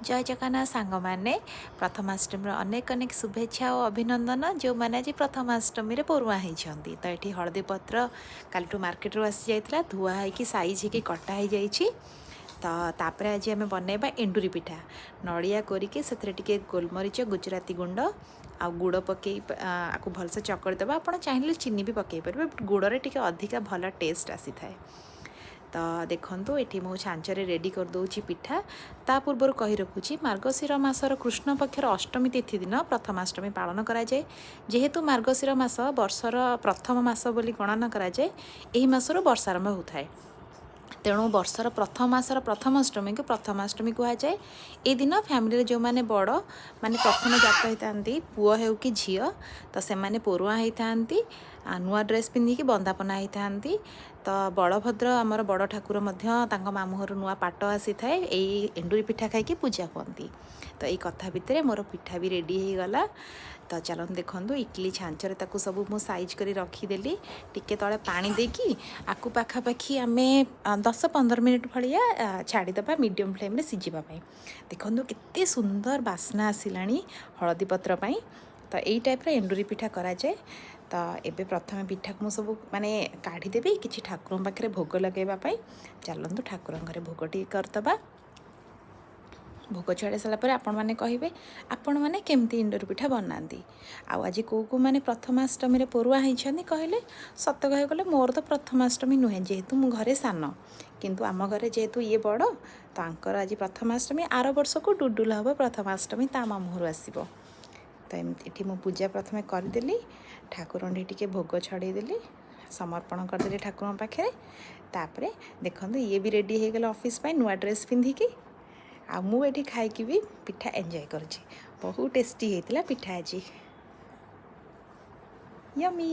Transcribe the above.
जय जगन्नाथ सांग मैंने प्रथमाष्टमी अनेक अनेक शुभेच्छा और अभिनंदन जो मैंने आज प्रथमाष्टमी परुआ होती तो ये हलदी पत्र काली मार्केट रू आसी जाता धुआ होगी साइज होगी कटा हो जाइए तो तापर आज आम बनइबा एंडुरी पिठा नड़िया कोरिके से गोलमरीच गुजराती गुंड आ गुड़ पकई आपको भलसे चकड़ी देवा आप चाहिए चीनी भी पकई पारे बट गुड़े टी अधिका भल टेस्ट आसी थाए। तो देखो ये मो छांचरे रेडी करदे पिठा ता पूर्व कही रखुची मार्गशीर मासर कृष्ण पक्षर अष्टमी तिथि दिन प्रथमाष्टमी पालन कराए जेहेतु मार्गशीर मास वर्षर प्रथम मास बोली गणना कराए यही मासर वर्षारंभ होता है तेणु वर्षर प्रथम मासर प्रथम अष्टमी को प्रथमाष्टमी कहुए। ए दिन फैमिली जो मैंने बड़ माने प्रथम जात होता पुओ हो कि झील तो से मैंने परुआ होता नुआ ड्रेस पिंधिकी बंदापना होता तो बलभद्र आमर बड़ ठाकुर मामुहर नुआ पाट आसी थाए यही एंडुरी पिठा खाई पूजा करती तो यही कथा भितर मोर पिठा भी रेडी हो गला। तो चलते देखो इडली छांचर ताकू सब मु साइज कर रखीदेली टिके तले पानी देकी आकु पाखापाखि आम 10-15 मिनिट भाया छाड़ीदे मीडियम फ्लेम रे सिझापी देखो केते सुंदर बास्ना आसला हलदी पत्र तो यही टाइप एंडुरी पिठा कराए। तो एबे प्रथम पिठा को सब माने काढ़ीदेवी किसी ठाकुर पाखे भोग लगेवाई चलतु ठाकुर घरे भोग टी करदबा भोग छाड़ी सारापर आपण मैंने कहे आपण मैंने केमती एंडुरी पिठा बनाती आज कौ मैंने प्रथमाष्टमी परुआ होती कहले सत कह गले मोर तो प्रथमाष्टमी नुहे जेहेतु मु घरे सान किंतु आम घरे जेहेतु ये बड़ तो आज प्रथमाष्टमी आर वर्ष को डुडुल हम प्रथमाष्टमी ता मामुहर आसब तो ये मु पूजा प्रथम करदेली ठाकुर टी भोग छड़ेदेली समर्पण करदेली ठाकुर पाखे तापर देखो ये भी रेडी हो गला ऑफिस नुआ ड्रेस पिंधिकी आ मुझे खाई भी पिठा एंजॉय करुँची बहुत टेस्टी होता पिठा आज यमी।